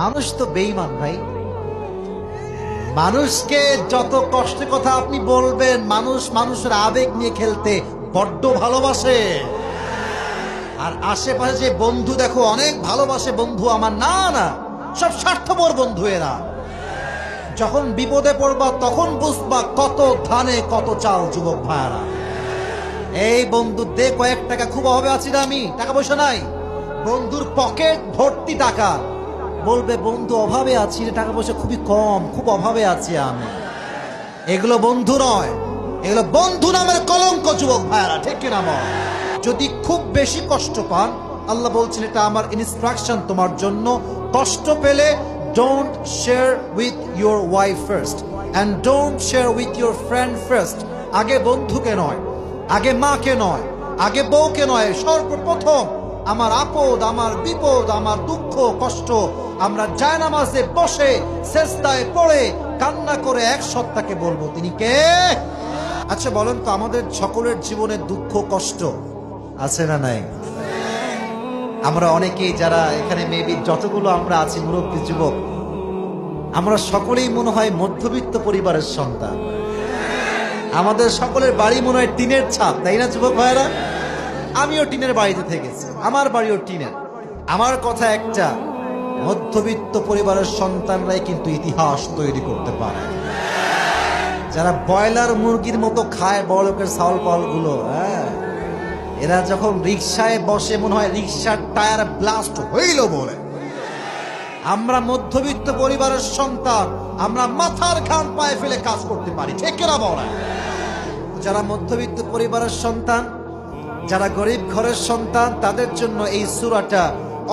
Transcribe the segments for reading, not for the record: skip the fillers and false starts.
মানুষ তো বেঈমান ভাই। মানুষকে যত কষ্টের কথা আপনি বলবেন, মানুষ মানুষের আবেগ নিয়ে খেলতে বড্ড ভালোবাসে। আর আশেপাশে যে বন্ধু দেখো অনেক ভালোবাসে বন্ধু আমার, না না, সব স্বার্থপর বন্ধু এরা। যখন বিপদে পড়বা তখন বুঝবা কত ধানে কত চাল, যুবক ভাইরা। এই বন্ধু দে কয়েক টাকা, খুব অভাবে আছি না আমি, টাকা পয়সা নাই। বন্ধুর পকেট ভর্তি টাকা, বলবে বন্ধু অভাবে আছি, টাকা পয়সা খুবই কম, খুব অভাবে আছি আমি। এগুলো বন্ধু নয়, এগুলো বন্ধু নামের কলঙ্ক, যুবক ভাইরা, ঠিক কিনা বল? যদি খুব বেশি কষ্ট পান, আল্লাহ বলছেন এটা আমার ইনস্ট্রাকশন তোমার জন্য, কষ্ট পেলে don't share with your wife first and don't share with your friend first. আগে বন্ধুকে নয়, আগে মাকে নয়, আগে বউকে নয়, সর্বপ্রথম আমার আপদ, আমার বিপদ, আমার দুঃখ কষ্ট আমরা জায়নামাজে বসে সেজদায় পড়ে কান্না করে এক সত্তাকে বলবো, তিনি কে? আচ্ছা বলেন তো, আমাদের সকলের জীবনে দুঃখ কষ্ট আছে না নাই? আমরা অনেকেই যারা এখানে মেবি যতগুলো আমরা আছি মুরব্বী যুবক, আমরা সকলেই মনে হয় মধ্যবিত্ত পরিবারের সন্তান। আমাদের সকলের বাড়ি মনে হয় টিনের ছাদ, তাই না যুবক ভাইরা? আমিও টিনের বাড়িতে থেকেছি, আমার বাড়িও টিনের। আমার কথা একটা, মধ্যবিত্ত পরিবারের সন্তানরাই কিন্তু ইতিহাস তৈরি করতে পারে। যারা ব্রয়লার মুরগির মতো খায় বড় লোকের চাউল পাউলগুলো, হ্যাঁ, এরা যখন রিক্সায় বসে মনে হয় রিক্সার টায়ার ব্লাস্ট হইল বলে। আমরা মধ্যবিত্ত পরিবারের সন্তান, আমরা মাথার ঘাম পায়ে ফেলে কাজ করতে পারি, ঠিক কিনা বলে? যারা মধ্যবিত্ত পরিবারের সন্তান, যারা গরিব ঘরের সন্তান, তাদের জন্য এই সূরাটা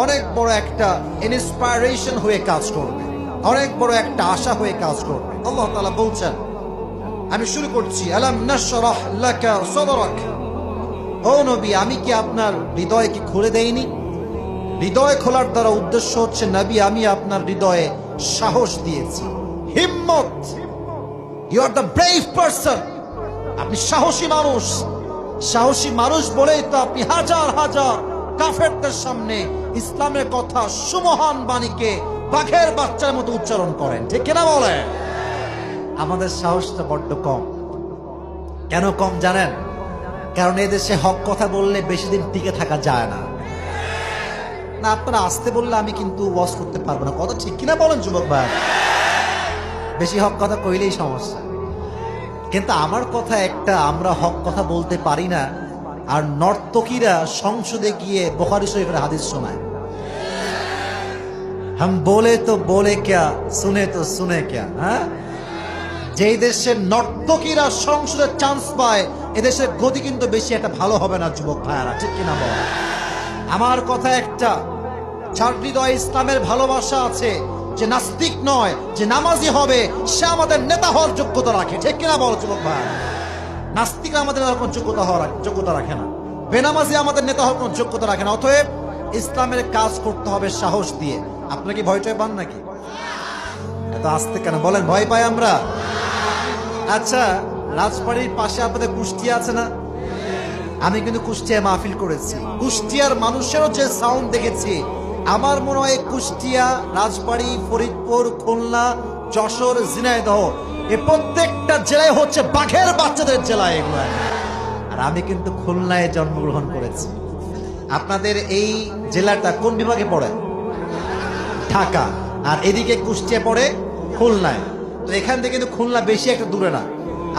অনেক বড় একটা ইন্সপাইরেশন হয়ে কাজ করবে, অনেক বড় একটা আশা হয়ে কাজ করবে। আল্লাহ তাআলা বলছেন, আমি শুরু করছি, আলাম নাশরাহ লাকা সাদরাক। ও নবী, আমি কি আপনার হৃদয়কে খুলে দেইনি? হৃদয় খোলার দ্বারা উদ্দেশ্য হচ্ছে নবী, আমি আপনার হৃদয়ে সাহস দিয়েছি, হিম্মত। You are the brave person, আপনি সাহসী মানুষ। সাহসী মানুষ বলেই তো আপনি হাজার হাজার কাফেরদের সামনে ইসলামের কথা সুমহান বাণীকে বাঘের বাচ্চার মতো উচ্চারণ করেন, ঠিক কিনা বলে? আমাদের সাহসটা বড্ড কম। কেন কম জানেন? কারণ এদেশে হক কথা বললে বেশি দিন টিকে থাকা যায় না। না, আপনারা আসতে বললে আমি কিন্তু ওয়াজ করতে পারবো না, কথা ঠিক কিনা বলেন যুবক ভাই? বেশি হক কথা কইলেই সমস্যা। কিন্তু আমার কথা একটা, আমরা হক কথা বলতে পারি না, আর নর্তকীরা সংসদে গিয়ে বুখারী শরীফের হাদিস শোনায়। হাম বলে তো বলে ক্যা, শুনে তো শুনে ক্যা। হ্যাঁ, যেই দেশের নর্তকীরা সংসদে চান্স পায়, এদেশের গতি কিন্তু বেশি একটা ভালো হবে না যুবক ভাইয়ারা, ঠিক কিনা বল? আমার কথা একটা, যার হৃদয়ে ইসলামের ভালোবাসা আছে, যে নাস্তিক নয়, যে নামাজি হবে, সে আমাদের নেতা হওয়ার যোগ্যতা রাখে, ঠিক কিনা বল যুবক ভাই? নাস্তিকরা আমাদের এরকম যোগ্যতা রাখে না, বেনামাজি আমাদের নেতা হওয়ার কোনো যোগ্যতা রাখে না। অতএব ইসলামের কাজ করতে হবে সাহস দিয়ে। আপনারা কি ভয় টয় পান নাকি? এত আসতে কেন বলেন, ভয় পাই আমরা? আচ্ছা, রাজবাড়ির পাশে আপনাদের কুষ্টিয়া আছে না? আমি কিন্তু কুষ্টিয়ায় মাহফিল করেছি, কুষ্টিয়ার মানুষেরও যে সাউন্ড দেখেছি, আমার মনে হয় কুষ্টিয়া, রাজবাড়ী, ফরিদপুর, খুলনা, যশোর, ঝিনাইদহ, এই প্রত্যেকটা জেলায় হচ্ছে বাঘের বাচ্চাদের জেলা এগুলো। আর আমি কিন্তু খুলনায় জন্মগ্রহণ করেছি। আপনাদের এই জেলাটা কোন বিভাগে পড়ে? ঢাকা। আর এদিকে কুষ্টিয়া পড়ে খুলনায়। তো এখান থেকে কিন্তু খুলনা বেশি একটা দূরে না,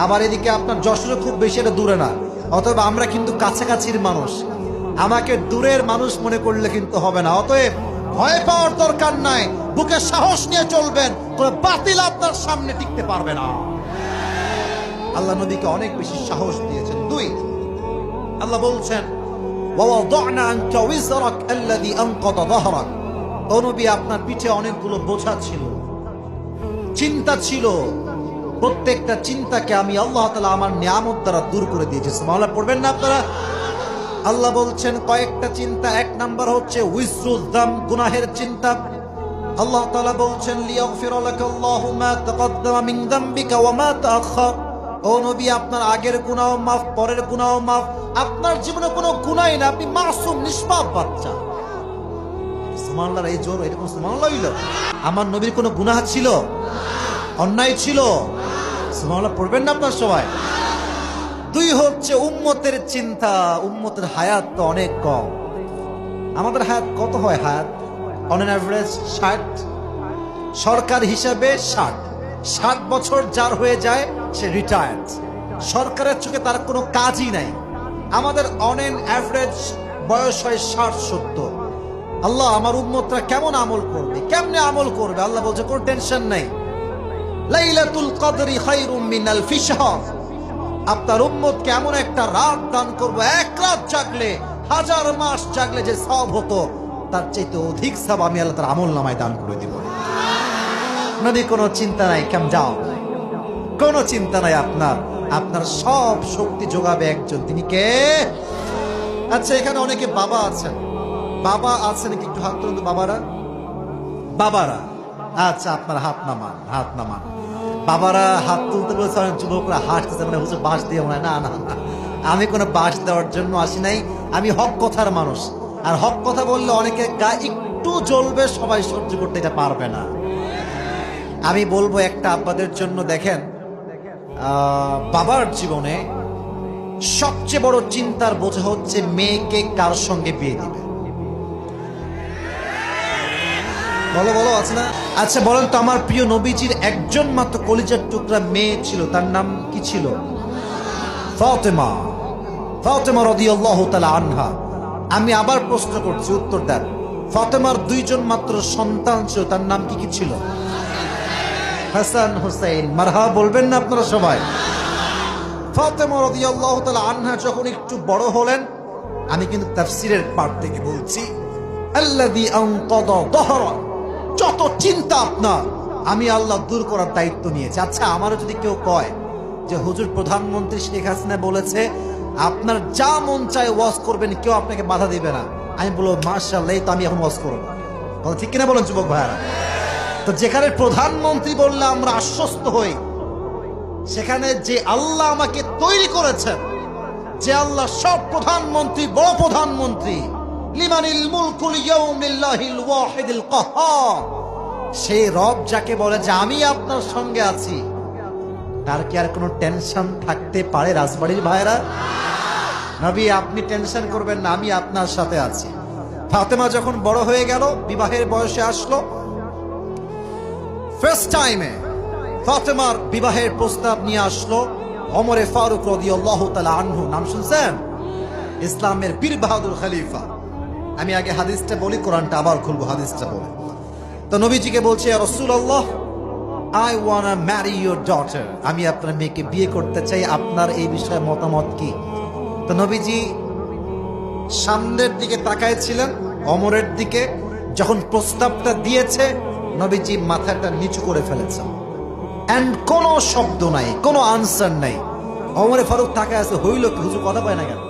আবার এদিকে আপনার যশোরে খুব বেশি একটা দূরে না। অতএব আমরা কিন্তু কাছাকাছির মানুষ, আমাকে দূরের মানুষ মনে করলে কিন্তু হবে না। অতএব ভয় পাওয়ার দরকার নাই, বুকে সাহস নিয়ে চলবেন, কোনো বাতিল আপনার সামনে টিকতে পারবে না। আল্লাহ নবীকে অনেক বেশি সাহস দিয়েছেন। দুই, আল্লাহ বলছেন, ওয়াওয়াদানা আনকা উযরাক আল্লাযী আনকাযা যাহরাক। ও নবী, আপনার পিঠে অনেকগুলো বোঝা ছিল, চিন্তা ছিল, প্রত্যেকটা চিন্তাকে আমি আল্লাহ তাআলা আমার নিয়ামত দ্বারা দূর করে দিয়েছি। সুবহানাল্লাহ পড়বেন না আপনারা? আল্লাহ বলছেন কয়েকটা চিন্তা। এক নাম্বার হচ্ছে উইসরুদ্দাম, গুনাহের চিন্তা। আল্লাহ তাআলা বলছেন, লিয়াগফিরা লাকাল্লাহু মা তাকদ্দামা মিন যামবিকা ওয়া মা তাআখার। ও নবী, আপনার আগের গুনাহ মাফ, পরের গুনাহ মাফ। আপনার জীবনে কোনো গুনাহই না, আপনি মাসুম, নিষ্পাপ বাচ্চা। সুবহানাল্লাহ এই জোর এরকম সুবহানাল্লাহ হইল? আমার নবীর কোনো গুনাহ ছিল, অন্যায় ছিল? সুবহানাল্লাহ পড়বেন না আপনার সবাই? দুই হচ্ছে উম্মতের চিন্তা। উম্মতের হায়াত তো অনেক কম। আমাদের হায়াত কত হয়? হায়াত অন এন অ্যাভারেজ 60। সরকার হিসাবে 60 বছর যার হয়ে যায় সে রিটায়ার্ড। সরকারের চোখে তার কোনো কাজই নাই। আমাদের অন এন অ্যাভারেজ বয়স হয় 60-70। আল্লাহ আমার উম্মতরা কেমন আমল করবে, কেমনে আমল করবে? আল্লাহ বলছে কোনো টেনশন নাই। লাইলাতুল কদরি খায়রুম মিন আলফি শাহর। আপনার উম্মতকে এমন একটা রাত দান করব, এক রাত জাগলে 1000 মাস জাগলে যে সওয়াব হতো তার চাইতে অধিক সওয়াব আমি আল্লাহ তার আমল নামায় দান করে দিব। নবী কোনো চিন্তা নাই, কেমন যাও, কোনো চিন্তা নাই। আপনার সব শক্তি যোগাবে একজন, তিনি কে? আচ্ছা এখানে অনেকে বাবা আছেন, বাবা আছেন কি? একটু হাত তুলুন তো বাবারা। আচ্ছা আপনার হাত নামান। বাবারা হাত তুলতে বলেছে, যুবকরা হাসতেছে, মানে হুজুর বাঁশ দিয়ে মনে হয়। না, আমি কোনো বাঁশ দেওয়ার জন্য আসি নাই, আমি হক কথার মানুষ। আর হক কথা বললে অনেকে গা একটু জ্বলবে, সবাই সহ্য করতে এটা পারবে না। আমি বলবো একটা আব্বাদের জন্য, দেখেন বাবার জীবনে সবচেয়ে বড় চিন্তার বোঝা হচ্ছে মেয়েকে কার সঙ্গে বিয়ে দিবে। বলো আছে না? আচ্ছা বলেন তো, আমার প্রিয় নবীজির একজন মাত্র কলিজার টুকরা মেয়ে ছিল, তার নাম কি ছিল? ফাতেমা রাদিয়াল্লাহু তাআলা আনহা। আমি আবার প্রশ্ন করছি, উত্তর দেন। ফাতেমার দুইজন মাত্র সন্তান ছিল, তার নাম কি ছিল? হাসান হুসাইন। মারহাবা বলবেন না আপনারা সবাই? ফাতেমা রাদিয়াল্লাহু তাআলা আনহা যখন একটু বড় হলেন, আমি কিন্তু তাফসীরের পার্ট থেকে বলছি, আল্লাযী আনকাদা যাহরা, যত চিন্তা আপনার আমি আল্লাহ দূর করার দায়িত্ব নিয়েছি। আচ্ছা আমারও যদি কেউ কয় যে হুজুর প্রধানমন্ত্রী শেখ হাসিনা বলেছে আপনার যা মন চায় ওয়াজ করবেন, কেউ আপনাকে বাধা দিবে না, আমি বলবো মাশাআল্লাহ, তো আমি এখন ওয়াজ করবো। ঠিক কিনা বলেন যুবক ভাইয়ারা? তো যেখানে প্রধানমন্ত্রী বললে আমরা আশ্বস্ত হই, সেখানে যে আল্লাহ আমাকে তৈরি করেছেন, যে আল্লাহ সব প্রধানমন্ত্রী বড় প্রধানমন্ত্রী, লিমানিল মুলকুল ইয়াউমিল্লাহিল ওয়াহিদিল কাহ্হার, সেই রব যাকে বলে যে আমি আপনার সঙ্গে আছি, তার কি আর কোনো টেনশন থাকতে পারে? রাজবাড়ির ভাইরা, নবী আপনি টেনশন করবেন না, আমি আপনার সাথে আছি। ফাতেমা যখন বড় হয়ে গেল, বিবাহের বয়সে আসলো, ফার্স্ট টাইমে ফাতেমার বিবাহের প্রস্তাব নিয়ে আসলো ওমরে ফারুক রাদিয়াল্লাহু তাআলা আনহু। নাম শুনছেন? ইসলামের বীর বাহাদুর খলিফা। আমি আগে হাদিসটা বলি, কোরআনটা আবার খুলবো, হাদিসটা বলে। তো নবীজিকে বলছে, ইয়া রাসূলুল্লাহ, I wanna marry your daughter, আমি আপনার মেয়েকে বিয়ে করতে চাই, আপনার এই বিষয়ে মতামত কি? তো নবীজি সামনের দিকে তাকায় ছিলেন, ওমরের দিকে। যখন প্রস্তাবটা দিয়েছে, নবীজি মাথাটা নিচু করে ফেলেছেন, এন্ড কোনো শব্দ নাই, কোনো আনসার নাই। ওমরে ফারুক তাকায় আছে, হইল কি হুজুর, কথা পায় না কেন?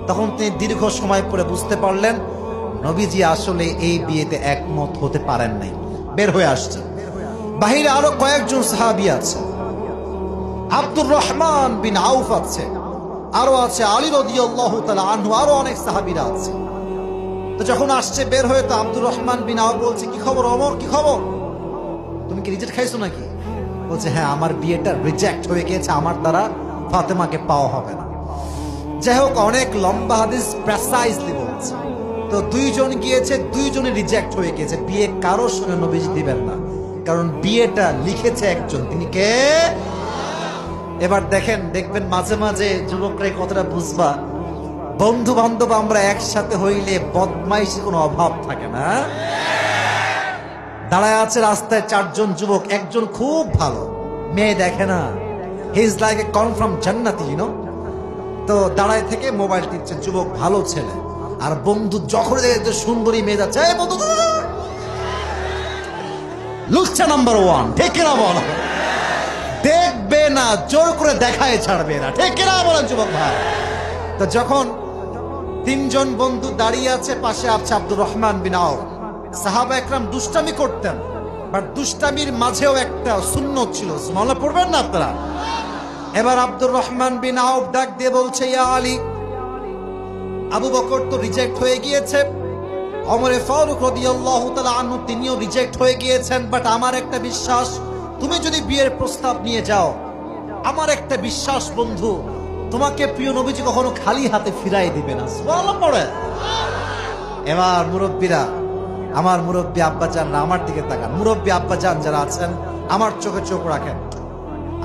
তখন তিনি দীর্ঘ সময় পরে বুঝতে পারলেন নবীজি আসলে এই বিয়েতে একমত হতে পারেন নাই, বের হয়ে আসছেন। বাহিরে আরো কয়েকজন সাহাবী আছে, আব্দুর রহমান বিন আউফ আছে, আরো আছে আলী রাদিয়াল্লাহু তাআলা আনহু, আরো অনেক সাহাবীরা আছে। তো যখন আসছে বের হয়ে, তো আব্দুর রহমান বিন আউফ বলছে, কি খবর ওমর, কি খবর? তুমি কি রিজেক্ট খাইছো নাকি? বলছে, হ্যাঁ আমার বিয়েটা রিজেক্ট হয়ে গিয়েছে, আমার দ্বারা ফাতেমাকে পাওয়া হবে না। যাই হোক, অনেক লম্বা হাদিস, প্রেসাইজলি বলছে। তো দুইজন গিয়েছে, দুইজনে রিজেক্ট হয়ে গিয়েছে, বিয়ে কারোর সঙ্গে নবীজি দিবেন না, কারণ বিয়েটা লিখেছে একজন, তিনি কে? এবার দেখবেন মাঝে মাঝে যুবকরা কতটা বুঝবা, বন্ধু বান্ধব আমরা একসাথে হইলে বদমাইশি কোনো অভাব থাকে না। দাঁড়ায় আছে রাস্তায় 4 জন যুবক, একজন খুব ভালো, মেয়ে দেখে না, he is like a confirm জান্নাতি, ইউ নো। তো দাঁড়ায় থেকে মোবাইল টিপছে, যুবক ভালো ছেলে, আর বন্ধু যখন দেখে সুন্দরী মেয়ে যাচ্ছে, এই বন্ধু লুচ্চা নাম্বার 1, ঠিক না বল? দেখবে না, জোর করে দেখায় ছাড়বে না, ঠিক না বলেন যুবক ভাই? তো যখন 3 জন বন্ধু দাঁড়িয়ে আছে, পাশে আছে আব্দুর রহমান বিন আউফ। সাহাবা একরাম দুষ্টামি করতেন, বাট দুষ্টামির মাঝেও একটা সুন্নত ছিল, সুবহানাল্লাহ পড়বেন না আপনারা? এবার আব্দুর রহমান বিন আউফ ডাক দিয়ে বলছে, ইয়া আলী, আবু বকর তো রিজেক্ট হয়ে গিয়েছে, ওমর ফারুক রাদিয়াল্লাহু তাআলা আনহু তিনিও রিজেক্ট হয়ে গিয়েছেন। বাট আমার একটা বিশ্বাস, তুমি যদি বিয়ের প্রস্তাব নিয়ে যাও, আমার একটা বিশ্বাস বন্ধু, তোমাকে প্রিয় নবীজি কখনো খালি হাতে ফিরাই দিবে না। সুবহানাল্লাহ পড়ে। এবার মুরব্বীরা, আমার মুরব্বী আব্বাজানরা আমার দিকে তাকান। মুরব্বী আব্বাজান যারা আছেন আমার চোখে চোখ রাখেন।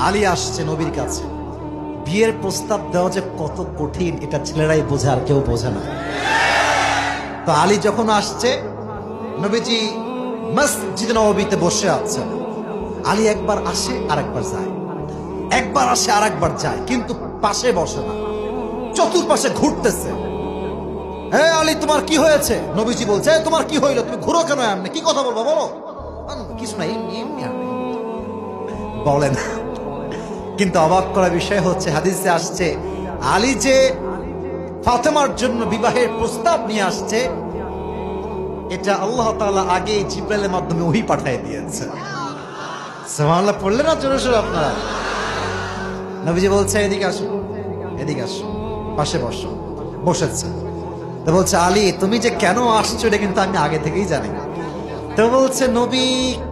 আলী আসছে নবীর কাছে। বিয়ের প্রস্তাব দেওয়া যে কত কঠিন এটা ছেলেরাই বোঝে, আর কেউ বোঝে না। তো আলী যখন আসছে, নবীজি মসজিদ নববীতে বসে আছেন। আলী একবার আসে আর একবার যায়, একবার আসে আর একবার যায়, কিন্তু পাশে বসে না, চতুর্পাশে ঘুরতেছে। হে আলী, তোমার কি হয়েছে? নবীজি বলছে, তোমার কি হইলো? তুমি ঘুরো কেন? এমনি কি কথা বলবো বলো? কিছু নাই, এমনি বলেন। কিন্তু অবাক করা বিষয় হচ্ছে, হাদিসে আসছে আলী যে ফাতেমার জন্য বিবাহের প্রস্তাব নিয়ে আসছে, এটা আল্লাহ তাআলা আগে জিবরাইলের মাধ্যমে ওহী পাঠিয়ে দিয়েছে। সুবহানাল্লাহ পড়লেন না জোরে সোরে আপনারা? নবীজি বলছে, এদিকে আসো, এদিকে আসো, পাশে বসো। বসেছে। তো বলছে, আলী তুমি যে কেন আসছো এটা কিন্তু আমি আগে থেকেই জানি। তো বলছে, নবী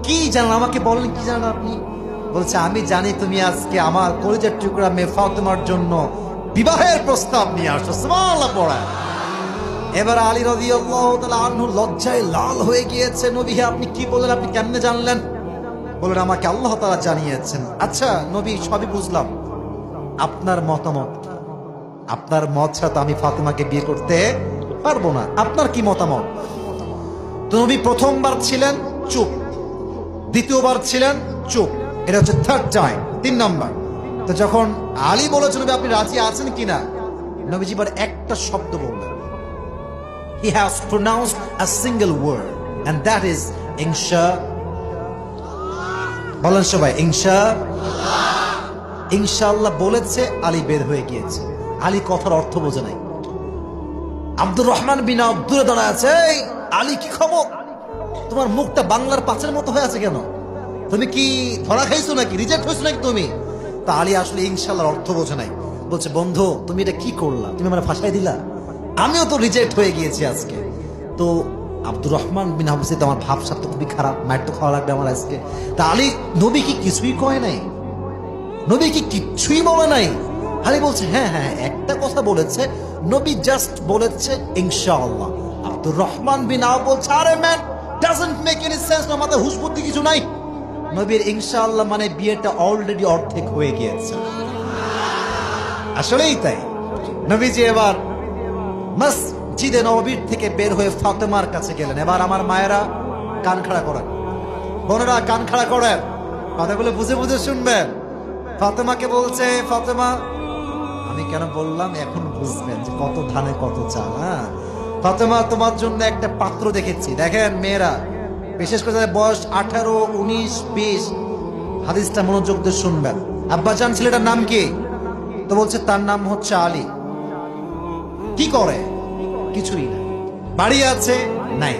কি জানেন আমাকে বলেন, কি জানেন আপনি? বলছে, আমি জানি তুমি আজকে আমার কলিজার টুকরা মেয়ে ফাতেমার জন্য বিবাহের প্রস্তাব নিয়ে আসছো। সুবহানাল্লাহ পড়া। এবার আলী রাদিয়াল্লাহু তাআলা আনহু লজ্জায় লাল হয়ে গিয়েছে। নবী, হে আপনি কি বলেন? আপনি কেমনে জানলেন? বলেন, আমাকে আল্লাহ তাআলা জানিয়েছেন। আচ্ছা নবী, সবই বুঝলাম, আপনার মতামত, আপনার মত ছাড়া তো আমি ফাতেমাকে বিয়ে করতে পারবো না, আপনার কি মতামত? তো নবী প্রথমবার ছিলেন চুপ, দ্বিতীয়বার ছিলেন চুপ, এটা হচ্ছে থার্ড টাইম, 3 নম্বর। তো যখন আলী বলেছেন, নবী আপনি রাজি আছেন কিনা, নবীজি এবার একটা শব্দ বললেন। He has pronounced a single word and that is ইনশা। বলেন সবাই ইনশা। ইনশাআল্লাহ বলেছে, আলী বের হয়ে গিয়েছে। আলী কথার অর্থ বোঝে নাই। আব্দুর রহমান বিন আওফ দূরে দাঁড়ায় আছে। এই আলী, কি খবর? তোমার মুখটা বাংলার পাঁচের মতো হয়ে আছে কেন? তুমি কি ধরা খাইছো নাকি? রিজেক্ট হয়েছো নাকি তুমি? তা আলী আসলে ইনশাআল্লাহর অর্থ বোঝে নাই। বলছে, বন্ধু তুমি এটা কি করলা? তুমি আমার ফাঁসাই দিলা। আমিও তো রিজেক্ট হয়ে গিয়েছি আজকে। তো আব্দুর রহমান বিন আওফ বলছে, আমার ভাবসাব তো খুবই খারাপ, মায়ের তো খাওয়া লাগবে আমার আজকে। তা আলী, নবী কি কিছুই কয় নাই? নবী কি কিছুই বলে নাই? আলী বলছে, হ্যাঁ হ্যাঁ একটা কথা বলেছে, নবী জাস্ট বলেছে ইনশাআল্লাহ। আব্দুর রহমান বিন আওফ বলছে, আরে man, doesn't make any sense, না মাথায় হুশ বুদ্ধি কিছু নাই। নবীর ইনশাআল্লাহ মানে বিয়েটা অলরেডি অর্ধেক হয়ে গিয়েছে। আসলেই তাই। নবীজি এবার মসজিদে নববীর থেকে বের হয়ে ফাতেমার কাছে গেলেন। এবার আমার মায়েরা কান খাড়া করেন, বোনেরা কান খাড়া করেন, কথাগুলো বুঝে বুঝে শুনবেন। ফাতেমাকে বলছে, ফাতেমা, আমি কেন বললাম এখন বুঝবেন যে কত ধানে কত চাল। হ্যাঁ ফাতেমা, তোমার জন্য একটা পাত্র দেখেছি। দেখেন মেয়েরা, বিশেষ করে যাদের বয়স 18, 19, 20, হাদিসটা মনোযোগ দিয়ে শুনবেন। আব্বাজান ছেলেটার নাম কি? তো বলছে তার নাম হচ্ছে আলী। কি করে? কিছুই না। বাড়ি আছে? নাই।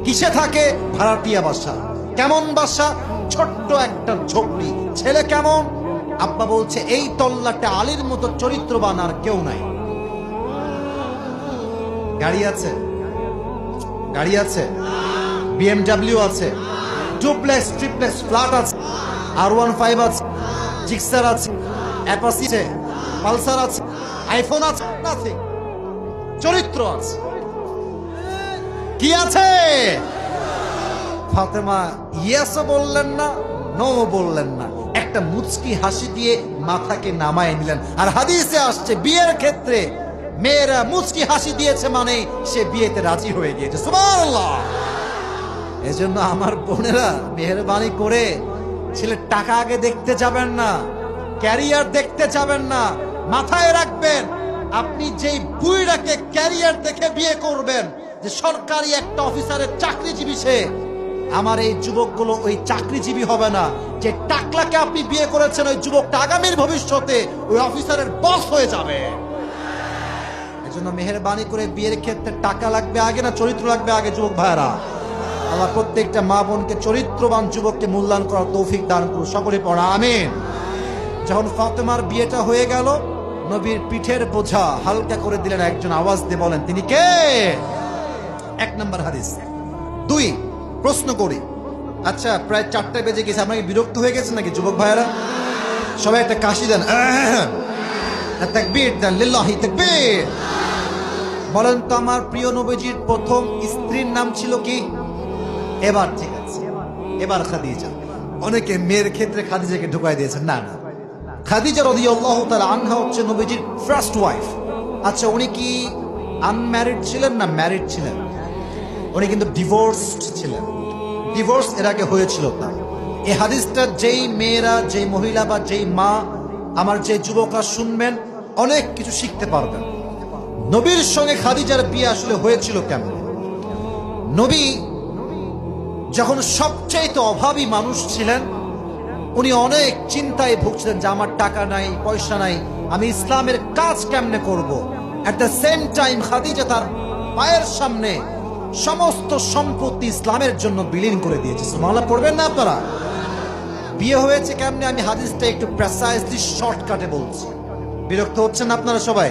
কিসে থাকে? ভাড়াটিয়া বাসা। কেমন বাসা? ছোট্ট একটা ঝোপড়ি। ছেলে কেমন? আব্বা বলছে, এই তল্লাটে আলীর মতো চরিত্রবান আর কেউ নাই। গাড়ি আছে? গাড়ি আছে, BMW আছে, ডুপ্লেক্স ট্রিপ্লেক্স ফ্ল্যাট আছে, R15 আছে, জিক্সার আছে, অ্যাপাচি আছে, পালসার আছে, আইফোন আছে, নাথিং। চরিত্র আছে। কি আছে? ফাতেমা ইয়েসও বললেন না, নো বললেন না, একটা মুচকি হাসি দিয়ে মাথাকে নামায় নিলেন। আর হাদিসে আসছে বিয়ের ক্ষেত্রে মেয়েরা মুচকি হাসি দিয়েছে মানে সে বিয়েতে রাজি হয়ে গিয়েছে। সুবহানাল্লাহ। এজন্য আমার বোনেরা মেহেরবানি করে ছেলের টাকা আগে দেখতে যাবেন না, ক্যারিয়ার দেখতে যাবেন না। মাথায় রাখবেন, আপনি যেই বুইড়াকে ক্যারিয়ার দেখে বিয়ে করবেন, যে সরকারি একটা অফিসারের চাকরিজীবী সে, আমার এই যুবকগুলো ওই চাকরিজীবী হবে না। যে টাকলাকে আপনি বিয়ে করেছেন ওই যুবকটা আগামীর ভবিষ্যতে ওই অফিসারের বস হয়ে যাবে। এজন্য মেহেরবানি করে বিয়ের ক্ষেত্রে টাকা লাগবে আগে না চরিত্র লাগবে আগে? যুবক ভাইরা, আল্লাহ প্রত্যেকটা মা বোনকে চরিত্রবান যুবককে মূল্যায়ন করার তৌফিক দান করুন। সকলে পড়া আমিন। যখন ফাতেমার বিয়েটা হয়ে গেল, নবীর পিঠের বোঝা হালকা করে দিলেন একজন। আওয়াজ দিয়ে বলেন তিনি কে? এক নাম্বার হাদিস। 2, প্রশ্ন করি, আচ্ছা প্রায় 4টা বেজে গেছে, আপনাকে বিরক্ত হয়ে গেছে নাকি যুবক ভাইয়েরা? সবাই একটা কাশি দেন, তাকবীর দেন, লিল্লাহি তাকবীর। বলেন তো আমার প্রিয় নবীজির প্রথম স্ত্রীর নাম ছিল কি? এবার ঠিক আছে, এবার খাদিজা। অনেকে মেয়ের ক্ষেত্রে খাদিজাকে ঢুকাই দিয়েছেন, না না, খাদিজা রাদিয়াল্লাহু তাআলা আনহা হচ্ছে নবীজির ফার্স্ট ওয়াইফ। আচ্ছা উনি কি আনম্যারিড ছিলেন না ম্যারিড ছিলেন? উনি কিন্তু ডিভোর্সড ছিলেন। ডিভোর্স এর আগে হয়েছিল না। এই হাদিসটা যেই মেয়েরা, যেই মহিলা বা যেই মা, আমার যে যুবকরা শুনবেন, অনেক কিছু শিখতে পারবেন। নবীর সঙ্গে খাদিজার বিয়ে আসলে হয়েছিল কেমন? নবী যখন সবচাইতে অভাবী মানুষ ছিলেন, উনি অনেক চিন্তায় ভুগছিলেন যে আমার টাকা নাই, পয়সা নাই, আমি ইসলামের কাজ কেমনে করব। At the same time Khadija তার পায়ের সামনে সমস্ত সম্পত্তি ইসলামের জন্য বিলীন করে দিয়েছে। সুবহানাল্লাহ পড়বেন না আপনারা? বিয়ে হয়েছে কেমনে আমি হাদিসটা একটু প্রেসাইজলি শর্টকাটে বলছি, বিরক্ত হচ্ছেন আপনারা সবাই?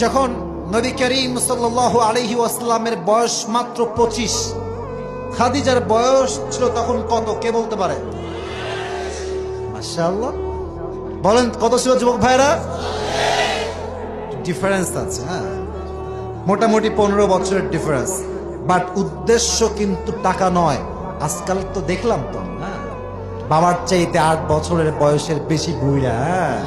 যখন নবী করিম সাল্লাল্লাহু আলাইহি ওয়াসাল্লামের বয়স মাত্র 25, খাদিজার বয়স ছিল তখন কত, কে বলতে পারে? মাশাআল্লাহ, বলেন কত ছিল যুবক ভাইরা? ডিফারেন্স আছে, হ্যাঁ, মোটামুটি 15 বছরের ডিফারেন্স। বাট উদ্দেশ্য কিন্তু টাকা নয়। আজকাল তো দেখলাম তো, হ্যাঁ, বাবার চাইতে 8 বছরের বয়সের বেশি বুইড়া, হ্যাঁ,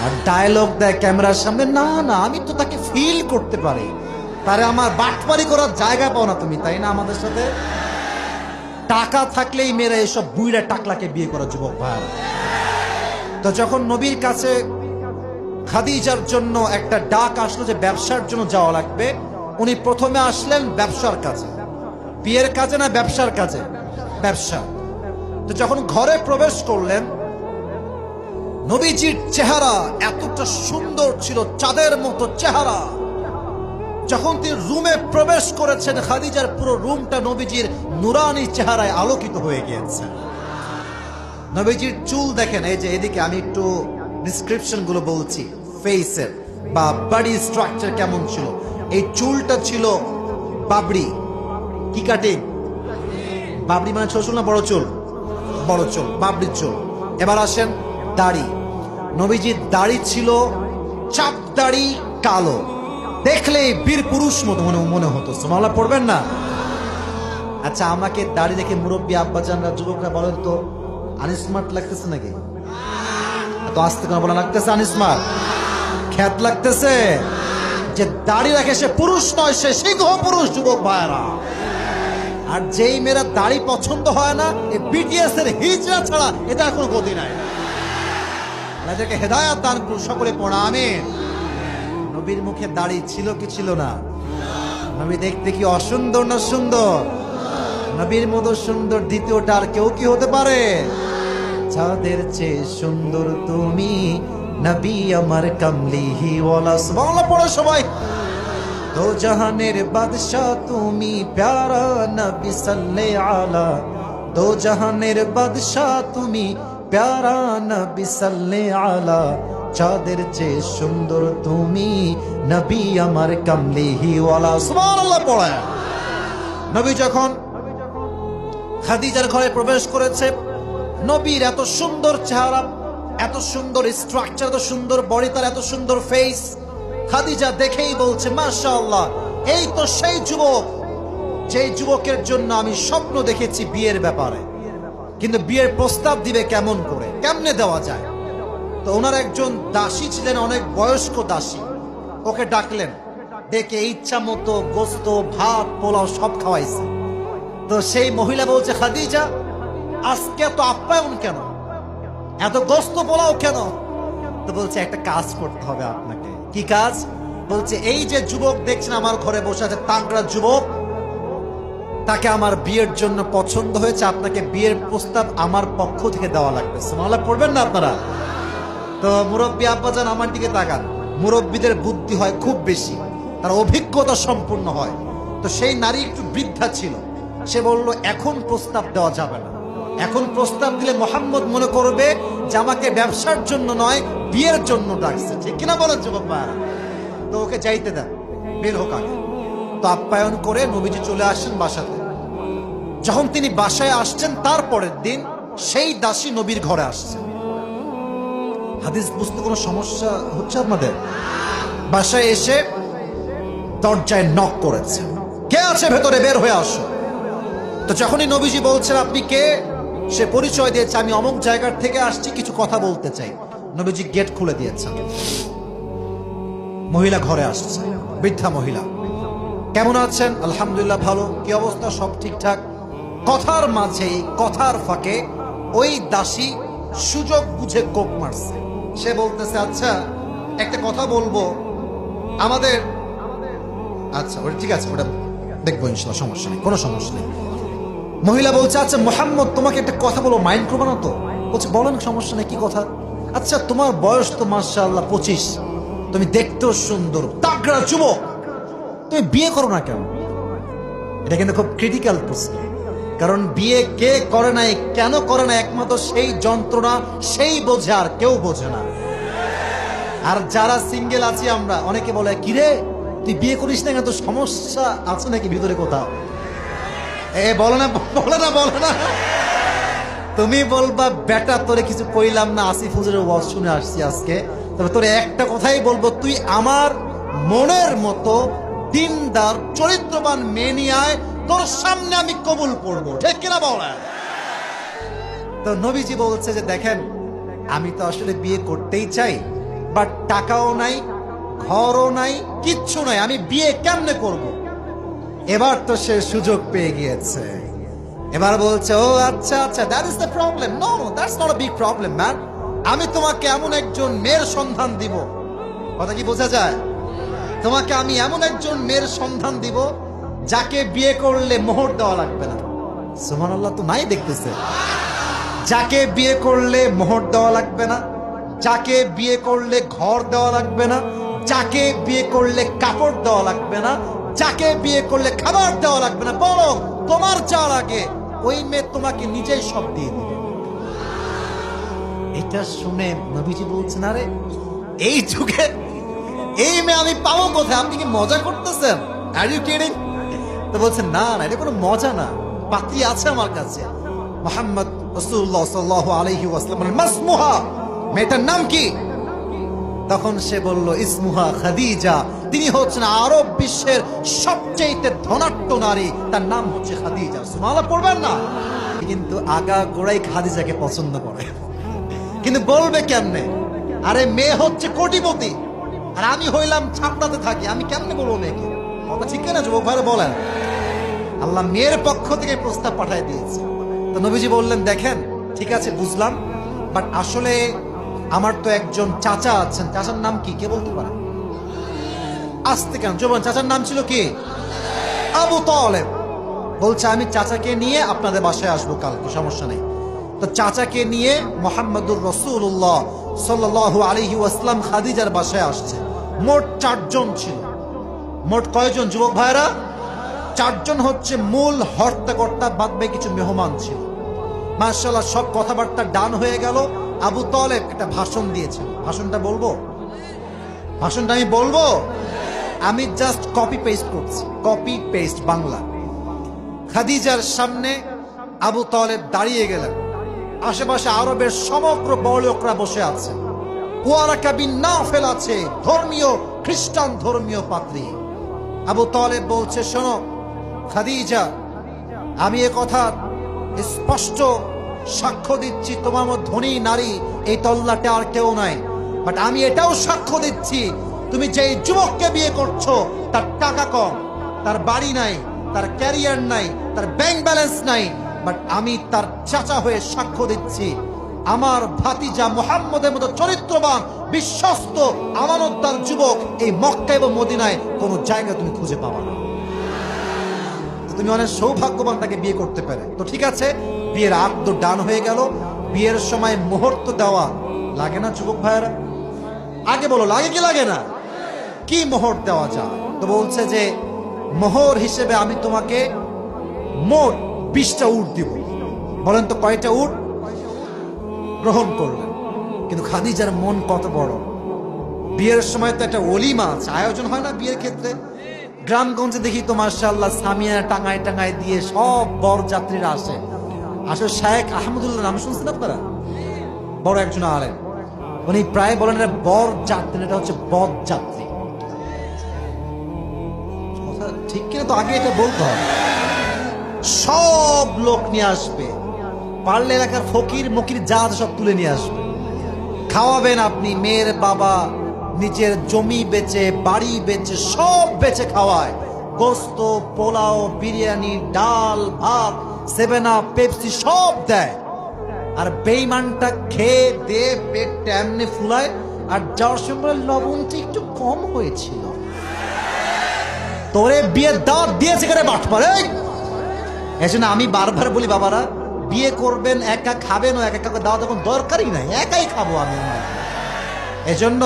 আর ডায়লগ দেয় ক্যামেরার সামনে, না না আমি তো তাকে ফিল করতে পারি। তারে আমার বাটপারি করার জায়গা পাও না তুমি, তাই না? আমাদের সাথে টাকা থাকলেই মেয়েরা এসব বুইড়া টাকলাকে বিয়ে করা যুবক ভাই। তো যখন নবীর কাছে খাদিজার জন্য একটা ডাক আসলো যে ব্যবসার জন্য যাওয়া লাগবে, উনি প্রথমে আসলেন ব্যবসার কাজে। বিয়ের কাজে না ব্যবসার কাজে? ব্যবসা। তো যখন ঘরে প্রবেশ করলেন, নবীজির চেহারা এতটা সুন্দর ছিল, চাঁদের মতো চেহারা। যখন তিনি রুমে প্রবেশ করেছেন, খাদিজার পুরো রুমটা নবীজির নুরানি চেহারায় আলোকিত হয়ে গিয়েছে। নবীজির চুল দেখেন, এই যে এদিকে আমি একটু ডিসক্রিপশন গুলো বলছি, ফেসের বা বডি স্ট্রাকচার কেমন ছিল। এই চুলটা ছিল বাবরি। কি কাটিং? বাবরি মানে ছোট চুল না বড় চুল? বড় চুল, বাবরির চুল। এবার আসেন দাড়ি। নবীজির দাড়ি ছিল চাপ দাড়ি, কালো, দেখলে বীর পুরুষ মতো মনে হতো। সুবহানাল্লাহ পড়বেন না? আচ্ছা আমাকে দাড়ি দেখে মুরব্বী আব্বাজানরা, যুবকরা বলেন তো আনস্মার্ট লাগতেছে নাকি? তো আস্তে করে বলা লাগতেছে আনস্মার্ট? খ্যাত লাগতেছে? যে দাড়ি রাখে সে পুরুষ নয়, সে সিংহ পুরুষ যুবক ভাইরা। আর যেই মেয়েরা দাড়ি পছন্দ হয় না, এই বিটিএস এর হিজড়া ছাড়া এটা কোনো গতি নাই। এদেরকে হেদায়াত দান করুন, সকলে পড়া আমিন। নবীর মুখে দাড়ি ছিল কি ছিল না? নবী দেখতে কি অসুন্দর না সুন্দর? নবীর মতো সুন্দর দ্বিতীয়টা আর কেউ কি হতে পারে? চাঁদের চেয়ে সুন্দর তুমি, নবী আমার কামলিহি ওয়ালা। সুবহানাল্লাহ পড়ো সবাই। দো জাহানের বাদশা তুমি, প্যারা নবী সাল্লাল্লাহু আলা। দো জাহানের বাদশা তুমি, প্যারা নবী সাল্লাল্লাহু আলা। চাঁদের চেয়ে সুন্দর তুমি, নবী আমার কামলিহি ওয়ালা। সুবহানাল্লাহ পড়ে। নবী যখন খাদিজার ঘরে প্রবেশ করেছে, নবীর এত সুন্দর চেহারা, এত সুন্দর স্ট্রাকচার, এত সুন্দর বডি, তার এত সুন্দর ফেস, খাদিজা দেখেই বলছে মাশাআল্লাহ, এই তো সেই যুবক যেই যুবকের জন্য আমি স্বপ্ন দেখেছি বিয়ের ব্যাপারে। কিন্তু বিয়ের প্রস্তাব দিবে কেমন করে, কেমনে দেওয়া যায়? তো ওনার একজন দাসী ছিলেন, অনেক বয়স্ক দাসী, ওকে ডাকলেন, ডেকে ইচ্ছা মতো গোস্ত, ভাত, পোলাও সব খাওয়াইছে। তো সেই মহিলা বলছে, খাদিজা আজকে এত আপ্যায়ন কেন, এত গোস্ত পোলাও কেন? তো বলছে একটা কাজ করতে হবে আপনাকে। কি কাজ? বলছে এই যে যুবক দেখছেন আমার ঘরে বসে আছে, তাংরা যুবক, তাকে আমার বিয়ের জন্য পছন্দ হয়েছে, আপনাকে বিয়ের প্রস্তাব আমার পক্ষ থেকে দেওয়া লাগবে। সুবহানাল্লাহ পড়বেন না আপনারা? তো মুরব্বী আব্বাজান আমার দিকে তাকান। মুরব্বীদের বুদ্ধি হয় খুব বেশি, তার অভিজ্ঞতা সম্পূর্ণ হয়। তো সেই নারী একটু বৃদ্ধা ছিল, সে বলল এখন প্রস্তাব দেওয়া যাবে না। এখন প্রস্তাব দিলে মোহাম্মদ মনে করবে যে আমাকে ব্যবসার জন্য নয়, বিয়ের জন্য ডাকছে। ঠিক কিনা বলেন যুবক ভাইরা? তো ওকে যাইতে দেন, বের হোক আগে। তো আপ্যায়ন করে নবীজি চলে আসেন বাসাতে। যখন তিনি বাসায় আসছেন তারপরের দিন সেই দাসী নবীর ঘরে আসছে। হাদিস বুঝতে কোনো সমস্যা হচ্ছে আপনাদের? বাসায় এসে দরজায় নক করেছে, কে আছে ভেতরে, বের হয়ে আসো। তো যখনই নবীজি বলছেন আপনি কে, সে পরিচয় দিয়েছে আমি অমুক জায়গার থেকে আসছি, কিছু কথা বলতে চাই। নবীজি গেট খুলে দিয়েছেন। মহিলা ঘরে আসছে, বৃদ্ধা মহিলা। কেমন আছেন? আলহামদুলিল্লাহ ভালো। কি অবস্থা? সব ঠিকঠাক। কথার মাঝেই, কথার ফাঁকে ওই দাসী সুযোগ বুঝে কোপ মারছে। সে বলতেছে আচ্ছা একটা কথা বলবো আমাদের, আচ্ছা ওটা ঠিক আছে, ওটা দেখবো ইনশাল্লাহ, সমস্যা নেই, কোনো সমস্যা নেই। মহিলা বলছে আচ্ছা মোহাম্মদ তোমাকে একটা কথা বলবো, মাইন্ড করবো না তো? বলছে বলেন, সমস্যা নেই, কি কথা? আচ্ছা তোমার বয়স তো মাশাআল্লাহ 25, তুমি দেখতেও সুন্দর, তাগড়া যুবক, তুমি বিয়ে করো না কেন? এটা কিন্তু খুব ক্রিটিক্যাল প্রশ্ন, কারণ বিয়ে কে করে নাই, কেন করে না, একমাত্র সেই যন্ত্রণা সেই বোঝে, আর কেউ বোঝে না। আর যারা সিঙ্গেল আছি আমরা, অনেকে বলে কিরে তুই বিয়ে করিস না কেন, তোর সমস্যা আছে নাকি ভিতরে কোথাও? বলো না, বলো না, বলো না। তুমি বলবা বেটা তোরে কিছু কইলাম না, আসিফ হুজুরের ওয়াজ শুনে আসছি আজকে, তবে তোরে একটা কথাই বলবো, তুই আমার মনের মতো দিনদার চরিত্রবান মেয়ে নিয়ে আয়, তোর সামনে আমি কবুল করবো, ঠিক কিনা বলেন? তো নবীজি বলছে যে দেখেন আমি তো আসলে বিয়ে করতেই চাই, বাট টাকাও নাই, ঘরও নাই, কিচ্ছু নাই, আমি বিয়ে কেমনে করব? এবার তো সে সুযোগ পেয়ে গিয়েছে। এবার বলছে ও আচ্ছা আচ্ছা, that is the problem. No no, that's not a big problem man. আমি তোমাকে এমন একজন মেয়ের সন্ধান দিব, কথা কি বোঝা যায়? তোমাকে আমি এমন একজন মেয়ের সন্ধান দিব যাকে বিয়ে করলে মোহর দেওয়া লাগবে না। সুবহানাল্লাহ, তো নাই দেখতেছে। যাকে বিয়ে করলে মোহর দেওয়া লাগবে না, যাকে বিয়ে করলে ঘর দেওয়া লাগবে না, যাকে বিয়ে করলে কাপড় দেওয়া লাগবে না, যাকে বিয়ে করলে খাবার দেওয়া লাগবে না, বরং তোমার যাওয়ার আগে ওই মেয়ে তোমাকে নিজেই সব দিয়ে দিবে। এটা শুনে নবীজি বলছেন আরে এই যুগে এই মেয়ে আমি পাবো কোথায়? আপনি কি মজা করতেছেন? Are you kidding? তো বলছেন না না, এটা কোনো মজা না, পাত্রী আছে আমার কাছে। মুহাম্মদ রাসূলুল্লাহ সাল্লাল্লাহু আলাইহি ওয়াসাল্লাম, মাসমুহা, মেয়েটার নাম কি? তখন সে বলল ইসমুহা খাদিজা, তিনি হচ্ছেন আরব বিশ্বের সবচেয়ে ধনাঢ্য নারী, তার নাম হচ্ছে খাদিজা। সুবহানাল্লাহ পড়বেন না? কিন্তু আগা গোড়াই খাদিজাকে পছন্দ করে, কিন্তু বলবে কেমনে? আরে মেয়ে হচ্ছে কোটিপতি আর আমি হইলাম ছাপড়াতে থাকি, আমি কেমনে বলবো মেয়েকে? কথা ঠিক না যুবক ভাইরা বলেন? আল্লাহ মেয়ের পক্ষ থেকে প্রস্তাব পাঠিয়ে দিয়েছে। তো নবীজি বললেন দেখেন ঠিক আছে বুঝলাম, বাট আসলে আমার তো একজন চাচা আছেন। চাচার নাম কি, কে বলতে পারে? আসতে কেন যুবন, চাচার নাম ছিল কি? আবু তালেব। বলছে আমি চাচাকে নিয়ে আপনাদের বাসায় আসবো কালকে, সমস্যা নেই। তো চাচাকে নিয়ে মুহাম্মদুর রাসূলুল্লাহ সাল্লাল্লাহু আলাইহি ওয়াসাল্লাম খাদিজার বাসায় আসছে। মোট 4 জন ছিল। মোট কয়জন যুবক ভাইরা? 4 জন হচ্ছে মূল হর্তাকর্তা, বাদ বাকি কিছু মেহমান ছিল। মাশাআল্লাহ সব কথাবার্তা ডান হয়ে গেল। আবু তালেব একটা ভাষণ দিয়েছে। ভাষণটা বলবো? ভাষণটা আমি বলবো? আমি জাস্ট কপি পেস্ট করছি, কপি পেস্ট বাংলা। খাদিজার সামনে আবু তালেব দাঁড়িয়ে গেলেন, আশেপাশে আরবের সমগ্র বড় লোকরা বসে আছে, ওয়ারাকা বিন নাফেল আছে, ধর্মীয় খ্রিস্টান ধর্মীয় পাত্রী। আবু তালেব বলছে শোনো খাদিজা, আমি এ কথা স্পষ্ট সাক্ষ্য দিচ্ছি তোমার মতো ধনী নারী এই তল্লাটে আর কেউ নাই, বাট আমি এটাও সাক্ষ্য দিচ্ছি তুমি যে যুবককে বিয়ে করছো তার টাকা কম, তার বাড়ি নাই, তার ক্যারিয়ার নাই, তার ব্যাংক ব্যালেন্স নাই, বাট আমি তার চাচা হয়ে সাক্ষ্য দিচ্ছি আমার ভাতিজা মুহাম্মদের মতো চরিত্রবান বিশ্বস্ত আমানতদার যুবক এই মক্কা এবং মদিনায় কোনো জায়গা তুমি খুঁজে পাবা না। তুমি অনেক সৌভাগ্যবান তাকে বিয়ে করতে পারে। তো ঠিক আছে, বিয়ের আদ্য ডান হয়ে গেল। বিয়ের সময় মুহূর্ত দেওয়া লাগে না যুবক ভাইয়েরা? আগে বলো লাগে কি লাগে না? কি মোহর দেওয়া যায়? তো বলছে যে মোহর হিসেবে আমি তোমাকে মোট 20টা উট দিব। বলেন তো কয়টা উট? গ্রহণ করলেন। কিন্তু খাদিজার মন কত বড়! বিয়ের সময় তো একটা ওলিমা আছে, আয়োজন হয় না বিয়ের ক্ষেত্রে? গ্রামগঞ্জে দেখি তো মাশাআল্লাহ সামিয়ানা টাঙায় টাঙায় দিয়ে সব বর যাত্রীরা আসে। আসলে শেখ আহমদুল্লাহ নাম শুনছেন আপনারা? বড় একজন আলেম, উনি প্রায় বলেন এটা বর যাত্রী, এটা হচ্ছে বদ যাত্রী। ঠিক কিনা তো আগে এটা বলতে হবে। সব লোক নিয়ে আসবে, পারলে এলাকার ফকির মকির যা সব তুলে নিয়ে আসবে, খাওয়াবেন আপনি। মেয়ের বাবা নিজের জমি বেচে বাড়ি বেচে সব বেচে খাওয়ায়, গোস্ত পোলাও বিরিয়ানি ডাল ভাত 7 আপ পেপসি সব দেয়। আর বেইমানটা খেয়ে দে পেটটা এমনি ফুলায়, আর যাওয়ার সময় লবণটা একটু কম হয়েছিল। তোরে বিয়ের দাওয়াত দিয়েছে করে বাট পারে। এজন্য আমি বারবার বলি বাবারা, বিয়ে করবেন একা খাবেন, ও একা দাওয়াত এখন দরকারই নাই, একাই খাবো আমি। এজন্য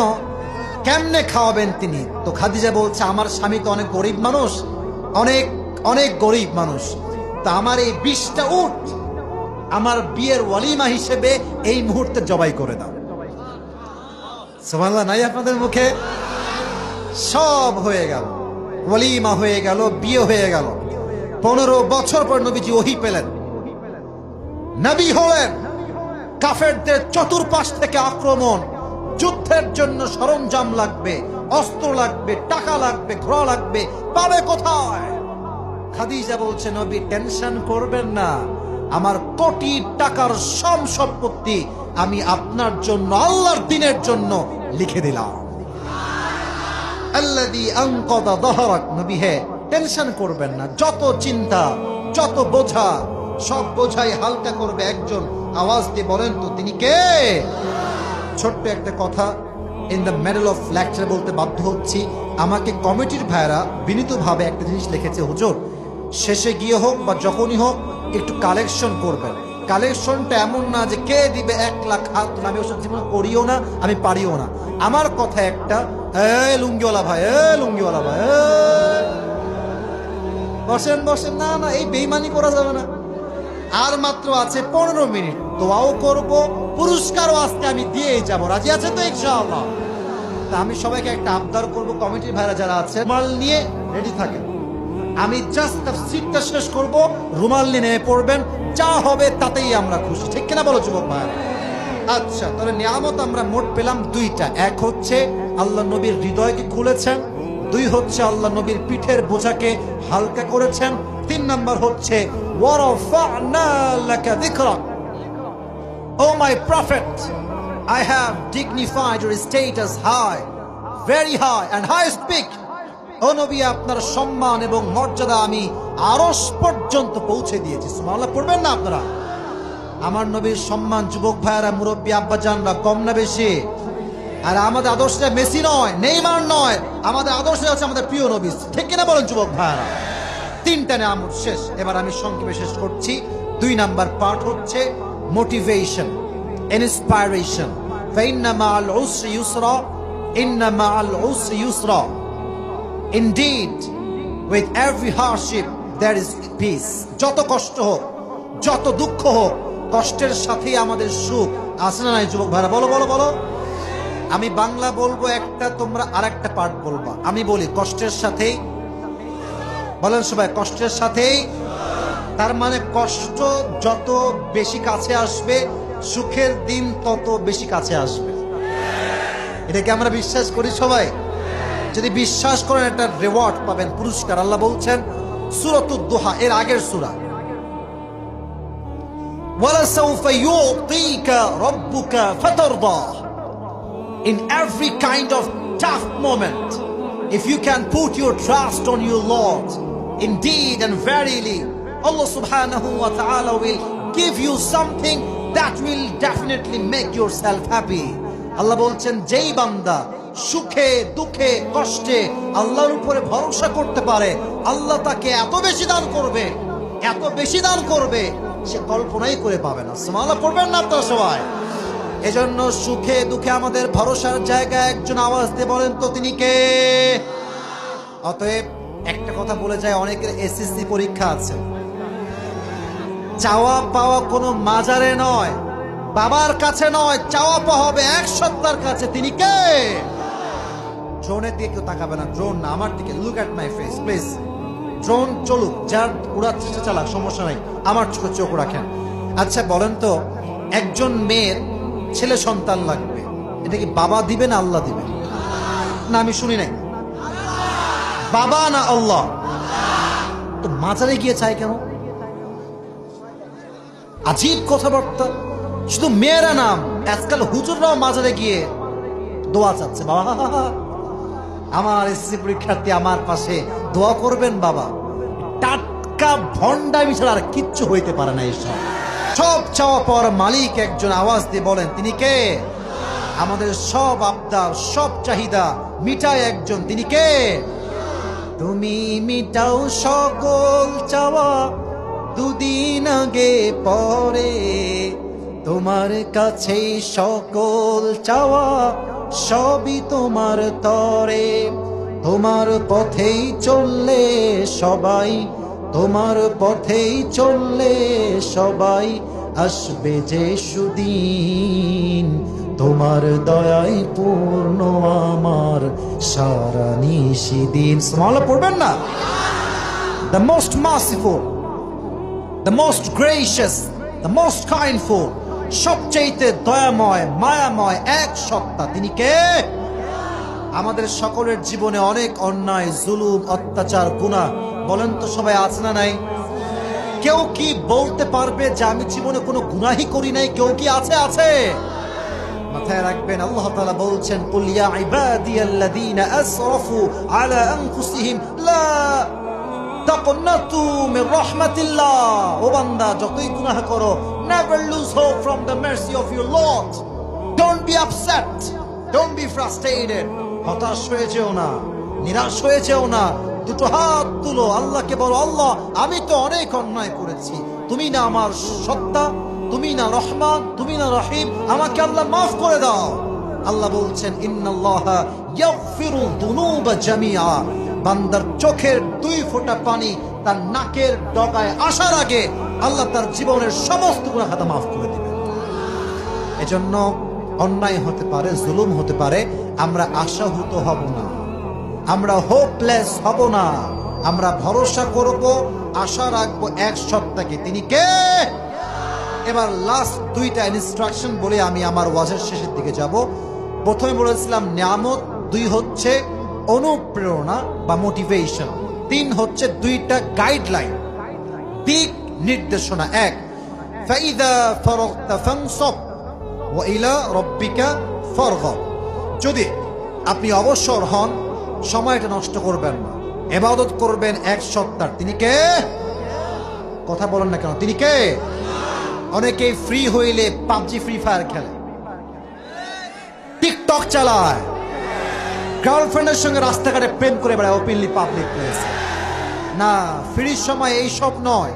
কেমনে খাওয়াবেন তিনি? তো খাদিজা বলছে আমার স্বামী তো অনেক গরিব মানুষ, অনেক অনেক গরিব মানুষ, তা আমার এই 20টা উট আমার বিয়ের ওয়ালিমা হিসেবে এই মুহূর্তে জবাই করে দাও। সুবহানাল্লাহ নাই আপনাদের মুখে? সব হয়ে গেল, ওয়ালিমা হয়ে গেল, বিয়ে হয়ে গেল। 15 বছর পর নবীজি ওহী পেলেন, নবী হলেন। কাফেরদের চতুর্পাশ থেকে আক্রমণ, যুদ্ধের জন্য সরঞ্জাম লাগবে, অস্ত্র লাগবে, টাকা লাগবে, ঘোড়া লাগবে, পাবে কোথায়? খাদিজা বলছে নবী টেনশন করবেন না, আমার কোটি টাকার সব সম্পত্তি আমি আপনার জন্য আল্লাহর দ্বীনের জন্য লিখে দিলাম। আল্লাযী আনকাযা যাহরাক, নবী হে টেনশন করবেন না, যত চিন্তা যত বোঝা সব বোঝাই হালকা করবে একজন। আওয়াজ দিয়ে বলেন তো তিনি কে? ছোট্ট একটা কথা in the middle of lecture বলতে বাধ্য হচ্ছি। আমাকে কমিটির ভাইরা বিনীতভাবে একটা জিনিস লিখেছে, হুজুর শেষে গিয়ে হোক বা যখনই হোক একটু কালেকশন করবেন। কালেকশনটা এমন না যে কে দিবে 1 লাখ হাত, আমি ওসব জীবন করিও না, আমি পারিও না। আমার কথা একটা, লুঙ্গিওয়ালা ভাই, লুঙ্গিওয়ালা ভাই বসেন বসেন, না না এই বেইমানি করা যাবে না। আর মাত্র আছে 15 মিনিট, দোয়াও করব, পুরস্কারও আজকে আমি দিয়েই যাব। রাজি আছে তো ইনশাআল্লাহ? তা আমি সবাইকে একটা আবদার করব, কমিটির ভাইরা যারা আছে রুমাল নিয়ে রেডি থাকেন। আমি জাস্ট তাফসীরটা শেষ করব, রুমাল নিয়ে নেমে পড়বেন, যা হবে তাতেই আমরা খুশি। ঠিক কিনা বলো যুবক ভাইরা? আচ্ছা, তাহলে নিয়ামত আমরা মোট পেলাম 2টা। এক হচ্ছে আল্লাহ নবীর হৃদয়কে খুলেছেন, 2 হচ্ছে আল্লাহ নবীর পিঠের বোঝাকে হালকা করেছেন, 3 নাম্বার হচ্ছে ওয়ারাফা'না লাকা যিকরাক। O my prophet, I have dignified your status high, very high and highest peak. ও নবী আপনার সম্মান এবং মর্যাদা আমি আরশ পর্যন্ত পৌঁছে দিয়েছি। সুবহানাল্লাহ পড়বেন না আপনারা? আমার নবীর সম্মান যুবক ভাইয়েরা মুরব্বী আব্বাজানরা কম না বেশি? আর আমাদের আদর্শটা মেসি নয়, নেইমার নয়, আমাদের আদর্শ হচ্ছে আমাদের প্রিয় নবী। ঠিক কিনা বলেন যুবক ভাইয়েরা? 3টা নিয়ামত শেষ। এবার আমি সংক্ষেপে শেষ করছি। 2 নাম্বার পার্ট হচ্ছে মোটিভেশন, ইন্সপাইরেশন। ফাইন্না মা'আল উসরি ইউসরা, ইন্না মা'আল উসরি ইউসরা। Indeed, with every hardship there is peace. যত কষ্ট হোক, যত দুঃখ হোক, কষ্টের সাথেই আমাদের সুখ আছে না নাই যুবক ভাইরা? বলো বলো বলো। আমি বাংলা বলবো একটা, তোমরা আরেকটা পার্ট বলবা। আমি বলি কষ্টের সাথেই, বলেন সবাই কষ্টের সাথেই। তার মানে কষ্ট যত বেশি কাছে আসবে, সুখের দিন তত বেশি কাছে আসবে। এটাকে আমরা বিশ্বাস করি সবাই? যদি বিশ্বাস করেন একটা রিওয়ার্ড পাবেন, পুরস্কার। আল্লাহ বলছেন সূরাতুদ দুহা এর আগের সূরা, ওয়ালাসাউফা ইউতিকা রাব্বুকা ফাতারদা। In every kind of tough moment, if you can put your trust on your Lord, indeed and verily Allah subhanahu wa ta'ala will give you something that will definitely make yourself happy. আল্লাহ বলছেন যেই বান্দা সুখে দুঃখে কষ্টে আল্লাহর উপরে ভরসা করতে পারে, আল্লাহ তাকে এত বেশি দান করবে, এত বেশি দান করবে, সে কল্পনাই করে পাবে না। সুবহানাল্লাহ পড়বেন না আপনারা সবাই? এজন্য সুখে দুঃখে আমাদের ভরসার জায়গায় একজন, আওয়াজ দিয়ে বলেন তো তিনি কে? অতএব একটা কথা বলে যায়, অনেকের এসএসসি পরীক্ষা আছে, চাওয়া পাওয়া কোনো মাজারে নয়, বাবার কাছে নয়, চাওয়া পাওয়া হবে এক সত্তার কাছে। তিনি কে? ড্রোনের দিকে কেউ তাকাবে না, ড্রোন না, আমার দিকে। Look at my face please. Drone চলুক, যার উড়ার চেষ্টা চালাক, সমস্যা নাই, আমার চোখে চোখ রাখেন। আচ্ছা বলেন তো, একজন মেয়ের ছেলে সন্তান লাগবে, এটা কি বাবা দিবে না আল্লাহ দিবে? না আমি শুনি নাই, বাবা না আল্লাহ? তো মাজারে গিয়ে চাই কেন? আজীব কথাবার্তা। শুধু মেয়েরা নাম, আজকাল হুজুররাও মাজারে গিয়ে দোয়া চাচ্ছে, বাবা আমার এসএসসি পরীক্ষার্থী আমার পাশে দোয়া করবেন বাবা। টাটকা ভণ্ডামি ছাড়া আর কিচ্ছু হইতে পারে না। এইসব সব চাওয়া পাওয়ার মালিক একজন, আওয়াজ দিয়ে বলেন তিনি কে? আমাদের সব আবদার, সব চাহিদা মিটায় একজন, তিনি কে? তুমি মিটাও সকল চাওয়া, দুদিন আগে পরে তোমার কাছে সকল চাওয়া, সবই তোমার তরে। তোমার পথেই চললে সবাই, তোমার পথেই চললে সবাই, আসবে যে সুদিন তোমার দয়ায় পূর্ণ আমার সারা নিশিদিন। সুবহানাল্লাহ পড়বেন না? The most merciful, the most gracious, the most kindful, সবচেয়ে দয়াময় মায়াময় এক সত্তা, তিনি কে? আমাদের সকলের জীবনে অনেক অন্যায়, জুলুম, অত্যাচার, গুনাহ, বলেন তো সবাই আছে না নাই? কেউ কি বলতে পারবে যে আমি জীবনে কোনো গুনাহই করি নাই? কেউ কি আছে? আছে। মাথায় রাখবেন, আল্লাহ তাআলা বলছেন, কুল ইয়া ইবাদিয়াল্লাযীনা আসরাফু আলা আনফুসিহিম লা তাকনাতু মির রাহমাতিল্লাহ। ও বান্দা, যতই গুনাহ করো, never lose hope from the mercy of your Lord. Don't be upset, don't be frustrated. হতাশ হয়ে যেও না, নিরাশ হয়ে যেও না। দুটো হাত তুলো, আল্লাহকে বলো, আল্লাহ আমি তো অনেক অন্যায় করেছি, তুমি না আমার সত্তা, তুমি না রহমান, তুমি না রহিম, আমাকে আল্লাহ মাফ করে দাও। আল্লাহ বলছেন, ইন্নাল্লাহা ইয়াগফিরুয যুনুবা জামিআ। বান্দার চোখের 2 ফোঁটা পানি তার নাকের ডগায় আসার আগে আল্লাহ তার জীবনের সমস্ত গুনাহ খাতা মাফ করে দিবেন। এজন্য অন্যায় হতে পারে, জুলুম হতে পারে, আমরা আশাহত হব না, আমরা হোপলেস হব না, আমরা ভরসা করব, আশা রাখবো এক সত্তাকে, তিনি কে? এবার লাস্ট 2টা ইনস্ট্রাকশন বলে আমি আমার ওয়াজের শেষের দিকে যাব। প্রথমে বলেছিলাম নিয়ামত, 2 হচ্ছে অনুপ্রেরণা বা মোটিভেশন, 3 হচ্ছে 2টা গাইডলাইন, দিক নির্দেশনা। 1 ফাইদা ফারাগতা ফানসাব ওয়া ইলা রাব্বিকা ফারগাব। যদি আপনি অবসর হন, সময়টা নষ্ট করবেন না, ইবাদত করবেন এক সত্তার, তিনি কে? কথা বলেন না কেন? তিনি কে? অনেকেই ফ্রি হইলে পাবজি, ফ্রি ফায়ার খেলে, টিকটক চালায়, গার্লফ্রেন্ডের সঙ্গে রাস্তাঘাটে প্রেম করে বেড়ায় ওপেনলি পাবলিক প্লেস। না, ফ্রি সময় এই সব নয়।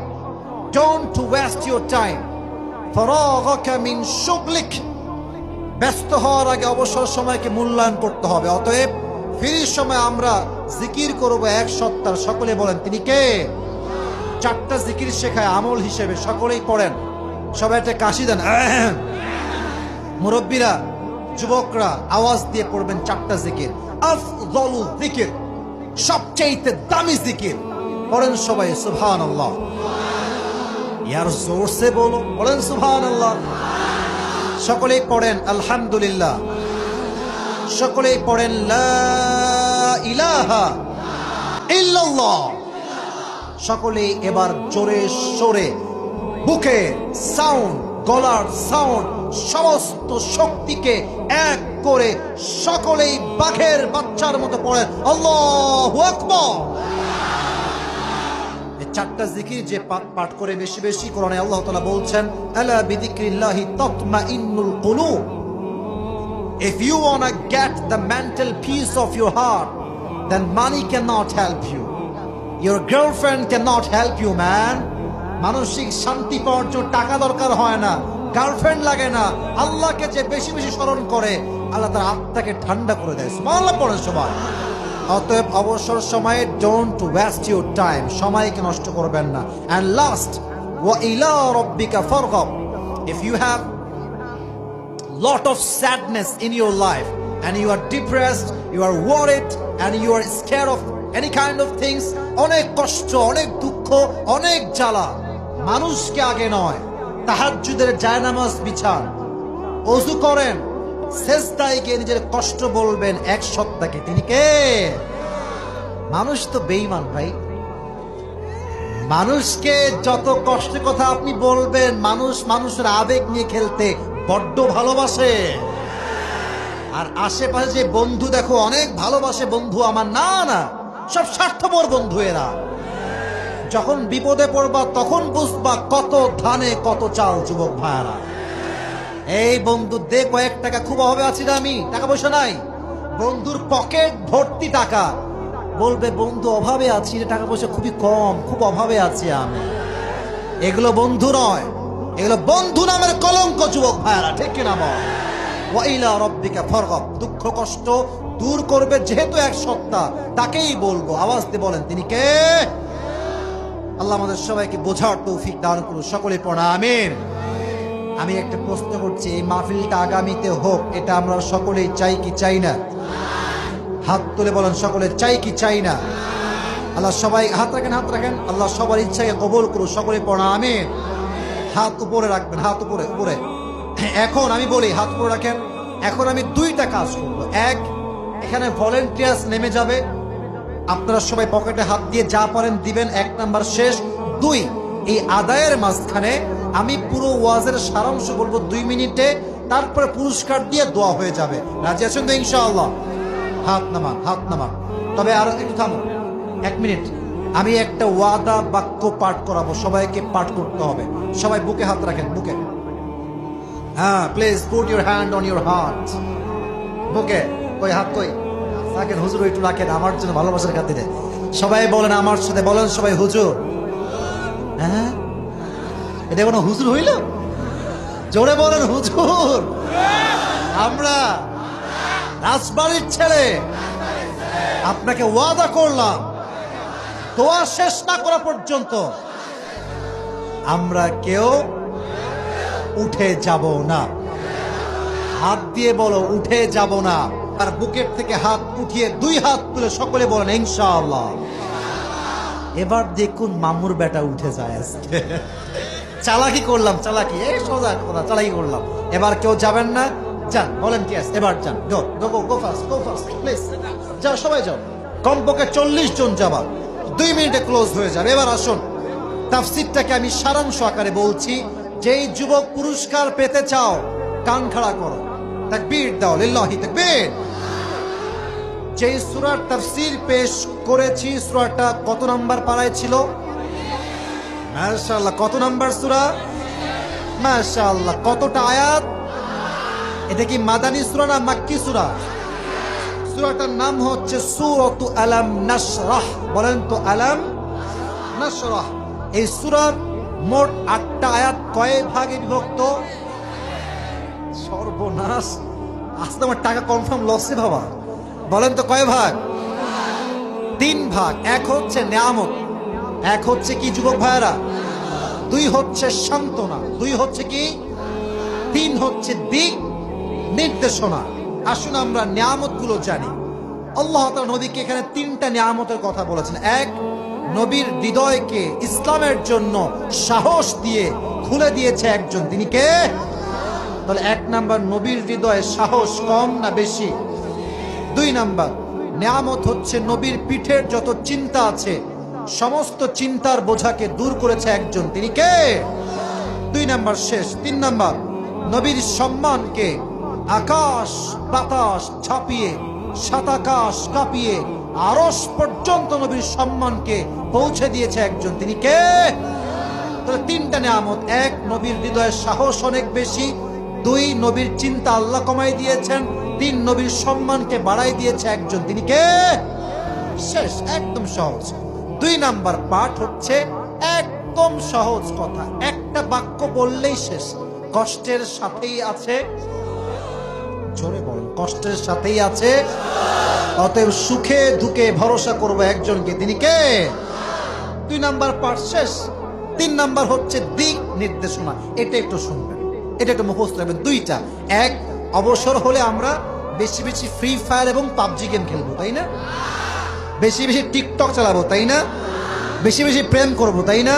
Don't waste your time. ফারাগাকা মিন শুগলিক। ব্যস্ত হওয়ার আগে অবসর সময়কে মূল্যায়ন করতে হবে। অতএব ফ্রি সময় আমরা জিকির করব এক সত্তার। সকলে বলেন তিনি কে? 4টা জিকির শেখায় আমল হিসেবে, সকলেই পড়েন। সবাই একটা কাশি দেন। মুরব্বীরা, যুবকরা আওয়াজ দিয়ে পড়বেন 4টা জিকির। আফযলু যিকির, সবচেয়ে দামি জিকির। পড়েন সবাই সুবহানাল্লাহ। ইয়ার জোরসে বলো, বলেন সুবহানাল্লাহ। সকলেই পড়েন আলহামদুলিল্লাহ। সকলেই পড়েন লা ইলাহা ইল্লাল্লাহ। সকলেই এবার জোরে সোরে, বুকে সাউন্ড, গলার সাউন্ড, সমস্ত শক্তিকে এক করে সকলেই বাঘের বাচ্চার মতো পড়েন আল্লাহু আকবার। এই 4টা জিকির যে পাঠ করে বেশি বেশি, কোরআনে আল্লাহ তাআলা বলছেন, আলা বিযিকরিল্লাহি তাতমাইন্নুল কুলুব। If you want to get the mental peace of your heart, then money cannot help you. Your girlfriend cannot help you, man. মানসিক শান্তি পাওয়ার জন্য টাকা দরকার হয় না, গার্লফ্রেন্ড লাগে না। আল্লাহকে যে বেশি বেশি স্মরণ করে, আল্লাহ তার আত্মাকে ঠান্ডা করে দেয়। সুবহানাল্লাহ পড়েন সবাই। অতএব অবসর সময়ে ডোন্ট ওয়েস্ট ইউর টাইম, সময়কে নষ্ট করবেন না। অ্যান্ড লাস্ট, ওয়া ইলা রাব্বিকা ফারগাব। If you have lot of sadness in your life, and you are depressed, you are worried, and you are scared of any kind of things. অনেক কষ্ট, অনেক দুঃখ, অনেক জ্বালা। মানুষকে আগে নয়, তাহাজ্জুদের জায়নামাজ বিছান, ওযু করেন, সেজদায় গিয়ে নিজের কষ্ট বলবেন এক সত্তাকে। তিনি কে? মানুষ তো বেঈমান ভাই। মানুষকে যত কষ্টের কথা আপনি বলবেন, মানুষ মানুষের আবেগ নিয়ে খেলতে বড্ড ভালোবাসে। আর আশেপাশে যে বন্ধু দেখো অনেক ভালোবাসে বন্ধু আমার, না না, সব স্বার্থপর বন্ধু এরা। যখন বিপদে পড়বা তখন বুঝবা কত ধানে কত চাল, যুবক ভাইরা। এই বন্ধু দে কয়েক টাকা, খুব অভাবে আছি না আমি, টাকা পয়সা নাই। বন্ধুর পকেট ভর্তি টাকা, বলবে বন্ধু অভাবে আছি, টাকা পয়সা খুবই কম, খুব অভাবে আছি আমি। এগুলো বন্ধু নয়, এগুলো বন্ধু নামের কলঙ্ক, যুবক ভাইরা, ঠিক কিনা বল? ওয়া ইলা রাব্বিকা ফারগাব, দুঃখ কষ্ট দূর করবে যেহেতু এক সত্তা, তাকেই বলবো। আওয়াজ দিয়ে বলেন তিনি কে? আল্লাহ আমাদের সবাইকে বোঝার তৌফিক দান করুন, সকলে পড়া আমিন। আমি একটা প্রশ্ন করছি, এই মাহফিলটা আগামীতে হোক, এটা আমরা সকলেই চাই কি চাই না? হাত তুলে বলেন সকলে চাই কি চাই না? আল্লাহ সবাই হাত রাখেন, হাত রাখেন। আল্লাহ সবার ইচ্ছাকে কবুল করুন, সকলে পড়া আমিন। হাত উপরে রাখবেন, হাত উপরে উপরে। এখন আমি বলি হাত উপরে রাখেন। এখন আমি দুইটা কাজ করবো। এক, এখানে ভলেন্টিয়ার্স নেমে যাবে, আপনারা সবাই পকেটে হাত দিয়ে যা পারেন দিবেন, 1 নাম্বার শেষ। 2, এই আদায়ের মাঝখানে আমি পুরো ওয়াজের সারাংশ বলবো 2 মিনিটে, তারপরে পুরস্কার দিয়ে দোয়া হয়ে যাবে। রাজি আছেন তো ইনশাআল্লাহ? হাত নামান, হাত নামান। তবে আর একটু থামো, 1 মিনিট। আমি একটা ওয়াদা বাক্য পাঠ করাবো, সবাইকে পাঠ করতে হবে। সবাই বুকে হাত রাখেন, বুকে। হ্যাঁ, please put your hand on your heart. বুকে কই, হাত কই রাখেন? হুজুর একটু রাখেন আমার জন্য, ভালোবাসার খাতিরে। সবাই বলেন আমার সাথে, বলেন সবাই হুজুর। হ্যাঁ, এটা কোনো হুজুর হইল? জোরে বলেন হুজুর। আমরা রাজবাড়ির ছেলে, আপনাকে ওয়াদা করলাম দোয়া শেষ না করা পর্যন্ত আমরা কেউ উঠে যাব না। হাত দিয়ে বলো উঠে যাব না। আর বুকের থেকে হাত উঠিয়ে 2 হাত তুলে সকলে বলেন ইনশাআল্লাহ। এবার দেখুন মামুর বেটা উঠে যায় আজকে। চালাকি করলাম, চালাকি, এই সোজা কথা, চালাকি করলাম। এবার কেউ যাবেন না? যান, ভলেন্টিয়ার্স এবার যান। Go go go, go fast, go fast please. যাও সবাই যাও, কমপক্ষে 40 জন যাবা, 2 মিনিটে ক্লোজ হয়ে যাবে। এবার আসুন, তাফসীরটাকে আমি সারাংশ আকারে বলছি। যেই যুবক পুরস্কার পেতে চাও কান খাড়া করো, তাকবীর দাও, লিল্লাহি তাকবীর। যেই সূরার তাফসীর পেশ করেছি, সূরাটা কত নাম্বার পারায় ছিল? মাশাআল্লাহ। কত নাম্বার সূরা? মাশাআল্লাহ। কতটা আয়াত? এটা কি মাদানী সূরা না মাক্কি সূরা? সূরাটার নাম হচ্ছে সূরাতু আলাম নাশরাহ। বলেন তো আলাম নাশরাহ। এই সূরার মোট 8টা আয়াত কয় ভাগে বিভক্ত? সর্বনাশ, আজকে আমার টাকা কনফার্ম লসে বাবা। বলেন তো কয় ভাগ? 3 ভাগ। এক হচ্ছে নিয়ামত, এক হচ্ছে কি যুবক ভাইরা? 2 হচ্ছে সান্ত্বনা, 2 হচ্ছে কি? 3 হচ্ছে দিক নির্দেশনা। আসুন আমরা নিয়ামত গুলো জানি। আল্লাহ তাআলা নবীকে এখানে 3টা নিয়ামতের কথা বলেছেন। 1, নবীর হৃদয়কে ইসলামের জন্য সাহস দিয়ে খুলে দিয়েছে একজন, তিনি কে? তাহলে 1 নাম্বার, নবীর হৃদয়ে সাহস কম না বেশি? 2 নাম্বার, নিয়ামত হচ্ছে নবীর পিঠের যত চিন্তা আছে সমস্ত চিন্তার বোঝাকে দূর করেছে একজন, তিনি কে? 2 নাম্বার শেষ। 3 নাম্বার, নবীর সম্মানকে আকাশ বাতাস ঝাঁপিয়ে, সাতাকাশ কাঁপিয়ে আরশ পর্যন্ত নবীর সম্মানকে পৌঁছে দিয়েছে একজন, তিনি কে? তাহলে 3টা নিয়ামত। 1, নবীর হৃদয়ের সাহস অনেক বেশি। 2, নবীর চিন্তা আল্লাহ কমাই দিয়েছেন। 3, নবীর সম্মানকে বাড়াই দিয়েছে একজন, তিনি কে? শেষ, একদম সহজ। 2 নাম্বার পাঠ হচ্ছে একদম সহজ কথা, একটা বাক্য বললেই শেষ। কষ্টের সাথেই আছে, জোরে বলেন, কষ্টের সাথেই আছে। অতএব সুখে দুঃখে ভরসা করবো একজনকে, তিনি কে? 2 নাম্বার পাঠ শেষ। 3 নাম্বার হচ্ছে দিক নির্দেশনা। এটা একটু শুনবেন, এটা একটু মুখস্থ রাখবেন। 2টা। 1, অবসর হলে আমরা বেশি বেশি ফ্রি ফায়ার এবং পাবজি গেম খেলবো, তাই না? বেশি বেশি টিকটক চালাবো, তাই না? বেশি বেশি প্রেম করবো, তাই না?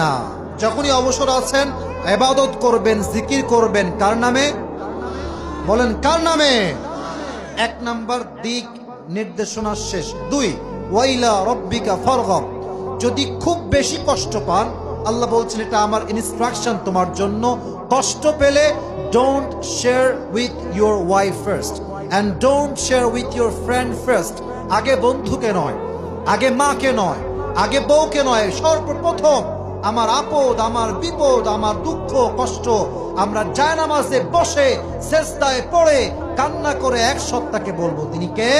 না, যখনই অবসর আছেন ইবাদত করবেন, জিকির করবেন। কার নামে? বলেন কার নামে? এক নাম্বার দিক নির্দেশনা শেষ। 2, ওয়াইলা রব্বিকা ফারগাব। যদি খুব বেশি কষ্ট পান, আল্লাহ বলছেন এটা আমার ইনস্ট্রাকশন তোমার জন্য, কষ্ট পেলে don't share with your wife first and don't share with your friend first. আগে বন্ধুকে নয়, আগে মাকে নয়, আগে বউকে নয়, সর্বপ্রথম আমার আপদ, আমার বিপদ, আমার দুঃখ কষ্ট আমরা জায়নামাজে বসে সেজদায় পড়ে কান্না করে এক সত্তাকে বলবো। তিনি কে?